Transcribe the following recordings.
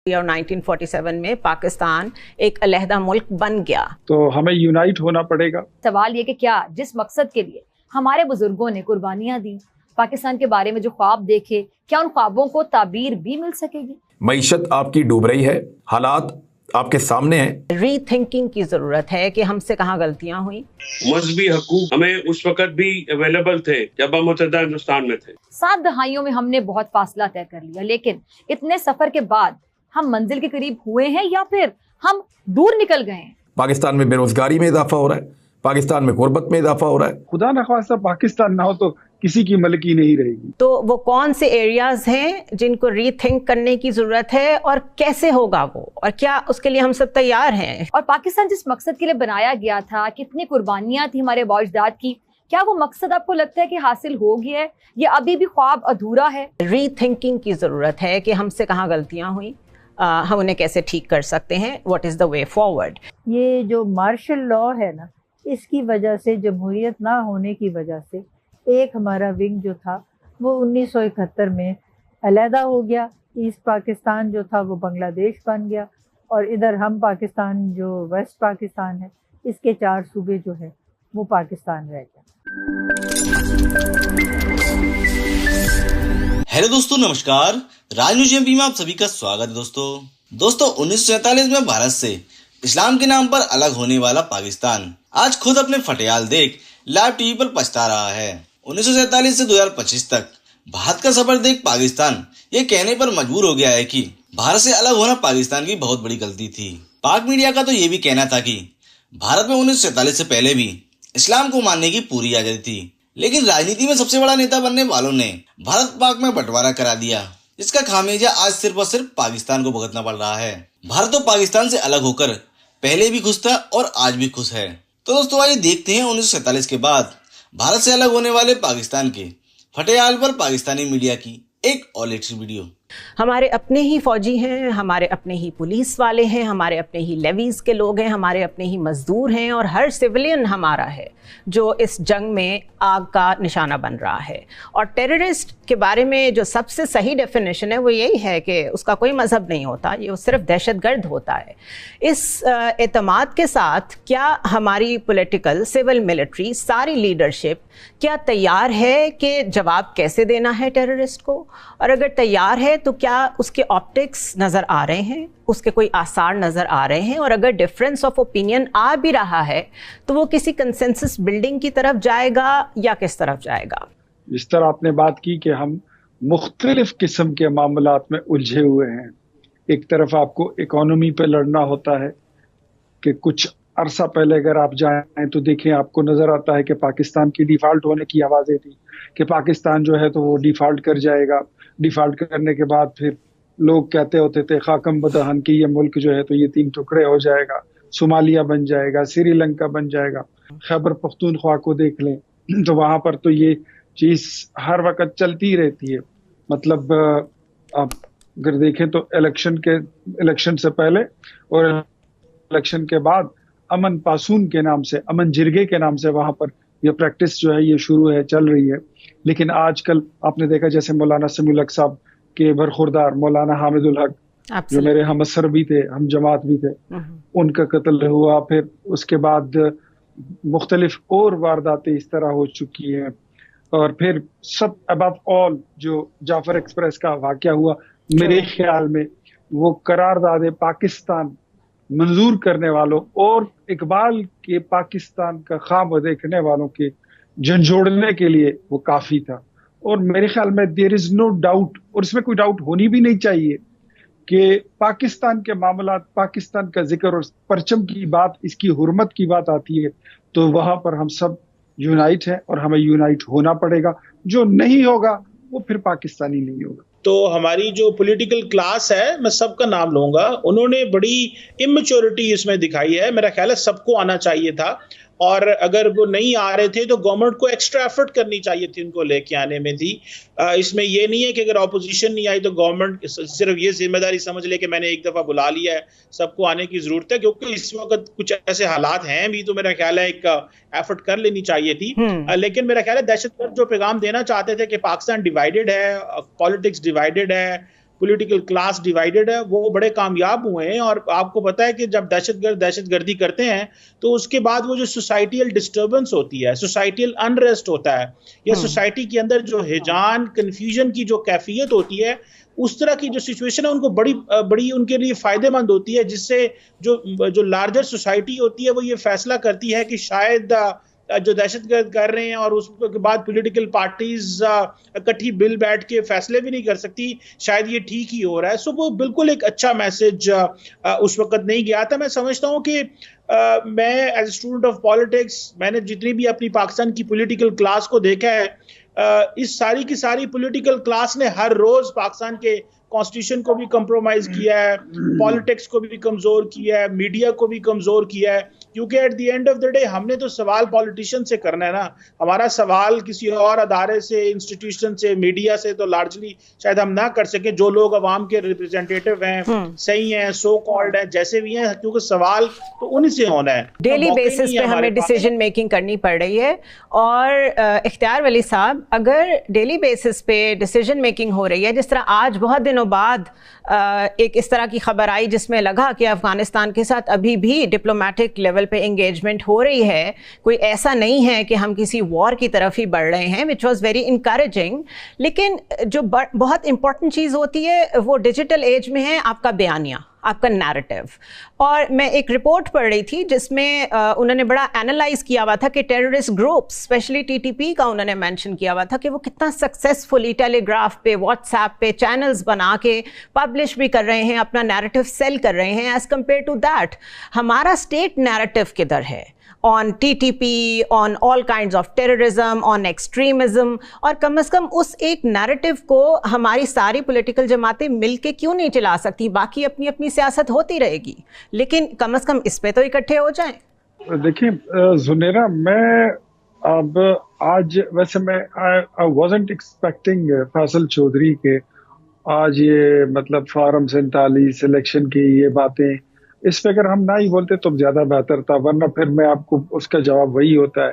और 1947 में पाकिस्तान एक अलहदा मुल्क बन गया। तो हमें यूनाइट होना पड़ेगा। सवाल ये कि क्या जिस मकसद के लिए हमारे बुजुर्गों ने कुर्बानियां दी, पाकिस्तान के बारे में जो ख्वाब देखे, क्या उन ख्वाबों को ताबीर भी मिल सकेगी? मईशत आपकी डूब रही है, हालात आपके सामने हैं। रीथिंकिंग की जरूरत है कि हमसे कहाँ गलतियां हुई। मजहबी हकूक हमें उस वक्त भी अवेलेबल थे जब हम मुतहदा हिंदुस्तान में थे। 7 दहाइयों में हमने बहुत फासला तय कर लिया, लेकिन इतने सफर के बाद हम मंजिल के करीब हुए हैं या फिर हम दूर निकल गए हैं? पाकिस्तान में बेरोजगारी में इजाफा हो रहा है, पाकिस्तान में गुर्बत में इजाफा हो रहा है। खुदा न खास्ता पाकिस्तान ना हो तो किसी की मलकी नहीं रहेगी। तो वो कौन से एरियाज हैं जिनको रीथिंक करने की जरूरत है और कैसे होगा वो, और क्या उसके लिए हम सब तैयार हैं? और पाकिस्तान जिस मकसद के लिए बनाया गया था, कितनी कुर्बानियां थी हमारे बाप-अजदाद की, क्या वो मकसद आपको लगता है कि हासिल हो गया है या अभी भी ख्वाब अधूरा है? रीथिंकिंग की जरूरत है कि हमसे कहाँ गलतियां हुई, हम उन्हें कैसे ठीक कर सकते हैं, what is the way forward. ये जो मार्शल लॉ है ना, इसकी वजह से, जमहूरियत ना होने की वजह से एक हमारा विंग जो था वो 1971 में अलहदा हो गया। ईस्ट पाकिस्तान जो था वो बांग्लादेश बन गया और इधर हम पाकिस्तान जो वेस्ट पाकिस्तान है, इसके 4 सूबे जो है वो पाकिस्तान रह गया। हेलो दोस्तों, नमस्कार। राजन्यूज एमपी में आप सभी का स्वागत है। दोस्तों 1947 में भारत से इस्लाम के नाम पर अलग होने वाला पाकिस्तान आज खुद अपने फटेयाल देख लाइव टीवी पर पछता रहा है। 1947 से 2025 तक भारत का सफर देख पाकिस्तान ये कहने पर मजबूर हो गया है कि भारत से अलग होना पाकिस्तान की बहुत बड़ी गलती थी। पाक मीडिया का तो ये भी कहना था कि भारत में 1947 से पहले भी इस्लाम को मानने की पूरी आजादी थी, लेकिन राजनीति में सबसे बड़ा नेता बनने वालों ने भारत पाक में बंटवारा करा दिया, जिसका खामियाजा आज सिर्फ और सिर्फ पाकिस्तान को भुगतना पड़ रहा है। भारत तो पाकिस्तान से अलग होकर पहले भी खुश था और आज भी खुश है। तो दोस्तों आइए देखते हैं 1947 के बाद भारत से अलग होने वाले पाकिस्तान के फटेहाल पर पाकिस्तानी मीडिया की एक और लेटेस्ट वीडियो। हमारे अपने ही फौजी हैं, हमारे अपने ही पुलिस वाले हैं, हमारे अपने ही लेवीज के लोग हैं, हमारे अपने ही मजदूर हैं, और हर सिविलियन हमारा है जो इस जंग में आग का निशाना बन रहा है। और टेररिस्ट के बारे में जो सबसे सही डेफिनेशन है वो यही है कि उसका कोई मजहब नहीं होता, ये सिर्फ दहशतगर्द होता है। इस एतमाद के साथ क्या हमारी पॉलिटिकल, सिविल, मिलिट्री सारी लीडरशिप क्या तैयार है कि जवाब कैसे देना है टेररिस्ट को? और अगर तैयार है तो क्या उसके ऑप्टिक्स नज़र आ रहे हैं, उसके कोई आसार नज़र आ रहे हैं? और अगर डिफरेंस ऑफ ओपिनियन आ भी रहा है तो वो किसी कंसेंसस बिल्डिंग की तरफ जाएगा या किस तरफ जाएगा? जिस तरह आपने बात की कि हम मुख्तलिफ किस्म के मामलात में उलझे हुए हैं। एक तरफ आपको इकोनॉमी पे लड़ना होता है कि कुछ अरसा पहले अगर आप जाएं तो देखें, आपको नज़र आता है कि पाकिस्तान की डिफ़ॉल्ट होने की आवाज़ें थी कि पाकिस्तान जो है तो वो डिफ़ॉल्ट कर जाएगा। डिफ़ॉल्ट करने के बाद फिर लोग कहते होते थे खाकम बदहन की ये मुल्क जो है तो ये 3 टुकड़े हो जाएगा, सोमालिया बन जाएगा, श्रीलंका बन जाएगा। खैबर पख्तूनख्वा को देख लें तो वहाँ पर तो ये चीज़ हर वक्त चलती रहती है। मतलब आप अगर देखें तो इलेक्शन से पहले और इलेक्शन के बाद अमन पासून के नाम से, अमन जिरगे के नाम से वहाँ पर ये प्रैक्टिस जो है ये शुरू है, चल रही है। लेकिन आजकल आपने देखा जैसे मौलाना समीउल हक साहब के बरखुरदार मौलाना हामिदुल हक जो मेरे हम असर भी थे, हम जमात भी थे, उनका कत्ल हुआ। फिर उसके बाद मुख्तलिफ और वारदातें इस तरह हो चुकी हैं। और फिर सब अबव ऑल जो जाफर एक्सप्रेस का वाकया हुआ, मेरे ख्याल में वो करारदाद पाकिस्तान मंजूर करने वालों और इकबाल के पाकिस्तान का ख्वाब देखने वालों के झंझोड़ने के लिए वो काफ़ी था। और मेरे ख्याल में देयर इज़ नो डाउट, और इसमें कोई डाउट होनी भी नहीं चाहिए कि पाकिस्तान के मामलात, पाकिस्तान का जिक्र और परचम की बात, इसकी हुर्मत की बात आती है तो वहाँ पर हम सब यूनाइट हैं और हमें यूनाइट होना पड़ेगा। जो नहीं होगा वो फिर पाकिस्तानी नहीं होगा। तो हमारी जो पॉलिटिकल क्लास है, मैं सबका नाम लूंगा, उन्होंने बड़ी इमेच्योरिटी इसमें दिखाई है। मेरा ख्याल है सबको आना चाहिए था, और अगर वो नहीं आ रहे थे तो गवर्नमेंट को एक्स्ट्रा एफर्ट करनी चाहिए थी उनको लेके आने में थी। इसमें ये नहीं है कि अगर ऑपोजिशन नहीं आई तो गवर्नमेंट सिर्फ ये जिम्मेदारी समझ ले कि मैंने एक दफ़ा बुला लिया है, सबको आने की ज़रूरत है, क्योंकि इस वक्त कुछ ऐसे हालात हैं भी, तो मेरा ख्याल है एक एफर्ट कर लेनी चाहिए थी। लेकिन मेरा ख्याल है दहशतगर्द जो पैगाम देना चाहते थे कि पाकिस्तान डिवाइडेड है, पॉलिटिक्स डिवाइडेड है, पॉलिटिकल क्लास डिवाइडेड है, वो बड़े कामयाब हुए हैं। और आपको पता है कि जब दहशतगर्दी करते हैं तो उसके बाद वो जो सोसाइटियल डिस्टर्बेंस होती है, सोसाइटियल अनरेस्ट होता है, या सोसाइटी के अंदर जो हिजान कंफ्यूजन की जो कैफियत होती है, उस तरह की जो सिचुएशन है उनको बड़ी उनके लिए फायदेमंद होती है, जिससे जो लार्जर सोसाइटी होती है वो ये फैसला करती है कि शायद जो दहशतगर्द कर रहे हैं और उसके बाद पॉलिटिकल पार्टीज इकट्ठी बिल बैठ के फैसले भी नहीं कर सकती, शायद ये ठीक ही हो रहा है। सो वो बिल्कुल एक अच्छा मैसेज उस वक्त नहीं गया था। मैं समझता हूँ कि मैं as a student of politics, मैंने जितनी भी अपनी पाकिस्तान की पॉलिटिकल क्लास को देखा है, इस सारी की सारी पॉलिटिकल क्लास ने हर रोज पाकिस्तान के कॉन्स्टिट्यूशन को भी कंप्रोमाइज किया है, पॉलिटिक्स को भी कमजोर किया है, मीडिया को भी कमजोर किया है, क्योंकि at the end of the day हमने तो सवाल पॉलिटिशियन से करना है ना। हमारा सवाल किसी और अदारे से, इंस्टीट्यूशन से, मीडिया से तो लार्जली शायद हम ना कर सकें। जो लोग अवाम के रिप्रेजेंटेटिव हैं, सही हैं, सो कॉल्ड हैं, जैसे भी हैं, क्योंकि सवाल तो उन्हीं से होना है। डेली बेसिस पे हमें डिसीजन मेकिंग करनी पड़ रही है। और इख्तियार वली साहब, अगर डेली बेसिस पे डिसीजन मेकिंग हो रही है, जिस तरह आज बहुत दिनों बाद एक इस तरह की खबर आई जिसमें लगा कि अफगानिस्तान के साथ अभी भी डिप्लोमेटिक लेवल पे एंगेजमेंट हो रही है, कोई ऐसा नहीं है कि हम किसी वॉर की तरफ ही बढ़ रहे हैं, विच वॉज वेरी इंकरेजिंग। लेकिन जो बहुत इंपॉर्टेंट चीज़ होती है वो डिजिटल एज में है आपका बयानिया, आपका नैरेटिव। और मैं एक रिपोर्ट पढ़ रही थी जिसमें उन्होंने बड़ा एनालाइज किया हुआ था कि टेररिस्ट ग्रुप, स्पेशली टीटीपी का उन्होंने मेंशन किया हुआ था कि वो कितना सक्सेसफुली टेलीग्राफ पे, व्हाट्सएप पे चैनल्स बना के पब्लिश भी कर रहे हैं, अपना नैरेटिव सेल कर रहे हैं। एज कम्पेयर टू दैट हमारा स्टेट नैरेटिव किधर है on TTP, on all kinds of terrorism, on extremism। और कम से कम उस एक नैरेटिव को हमारी सारी पॉलिटिकल जमातें मिलके क्यों नहीं चला सकती? बाकी अपनी अपनी सियासत होती रहेगी, लेकिन कम से कम इस पे तो इकट्ठे हो जाएं। देखिए जुनेरा, मैं अब आज वैसे मैं I wasn't expecting Faisal Chaudhry के आज ये मतलब फार्म 47 इलेक्शन की ये बातें, इस पे अगर हम ना ही बोलते तो ज्यादा बेहतर था, वरना फिर मैं आपको उसका जवाब वही होता है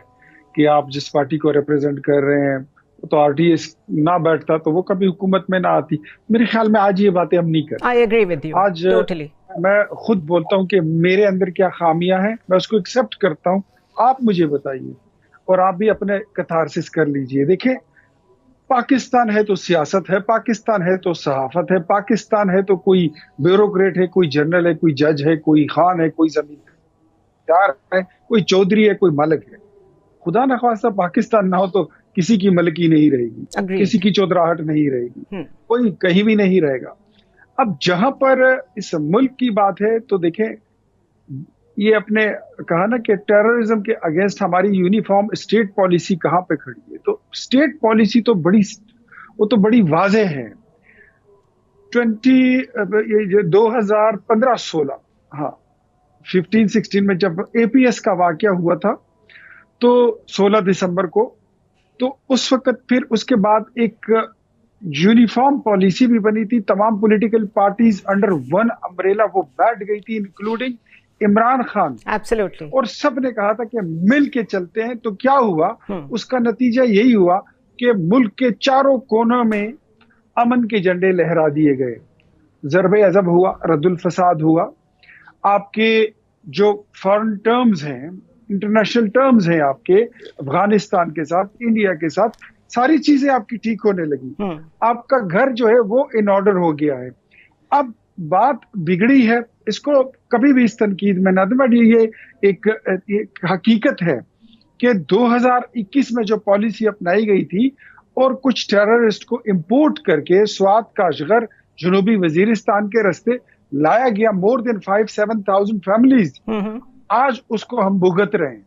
कि आप जिस पार्टी को रिप्रेजेंट कर रहे हैं तो आरटीएस ना बैठता तो वो कभी हुकूमत में ना आती। मेरे ख्याल में आज ये बातें हम नहीं करते। आई एग्री विद यू आज टोटली। मैं खुद बोलता हूँ कि मेरे अंदर क्या खामियां हैं, मैं उसको एक्सेप्ट करता हूँ। आप मुझे बताइए और आप भी अपने कथारसिस कर लीजिए। देखिए, पाकिस्तान है तो सियासत है, पाकिस्तान है तो सहाफत है, पाकिस्तान है तो कोई ब्यूरोक्रेट है, कोई जनरल है, कोई जज है, कोई खान है, कोई जमींदार है, कोई चौधरी है, कोई मलक है। खुदा न खास्ता पाकिस्तान ना हो तो किसी की मलकी नहीं रहेगी, किसी की चौधराहट नहीं रहेगी, कोई कहीं भी नहीं रहेगा। अब जहां पर इस मुल्क की बात है तो देखें, ये अपने कहा ना कि टेररिज्म के अगेंस्ट हमारी यूनिफॉर्म स्टेट पॉलिसी कहाँ पे खड़ी है। तो स्टेट पॉलिसी तो बड़ी वाज़ेह है। 2015-16 हाँ 15-16 में जब एपीएस का वाकया हुआ था तो 16 दिसंबर को, तो उस वक्त फिर उसके बाद एक यूनिफॉर्म पॉलिसी भी बनी थी, तमाम political parties under one umbrella वो बैठ गई थी, इंक्लूडिंग इमरान खान। Absolutely. और सब ने कहा था कि मिल के चलते हैं। तो क्या हुआ, उसका नतीजा यही हुआ कि मुल्क के चारों कोनों में अमन के झंडे लहरा दिए गए, ज़रबे अज़ब हुआ, रद्दुल फसाद हुआ, आपके जो फॉरेन टर्म्स हैं, इंटरनेशनल टर्म्स हैं आपके अफगानिस्तान के साथ, इंडिया के साथ, सारी चीजें आपकी ठीक होने लगी। आपका घर जो है वो इन ऑर्डर हो गया है। अब बात बिगड़ी है, इसको कभी भी इस तनकीद में ना, बट ये एक हकीकत है कि 2021 में जो पॉलिसी अपनाई गई थी और कुछ टेररिस्ट को इंपोर्ट करके स्वात काशगर जनूबी वजीरिस्तान के रास्ते लाया गया, मोर देन 5-7,000 फैमिलीज, आज उसको हम भुगत रहे हैं।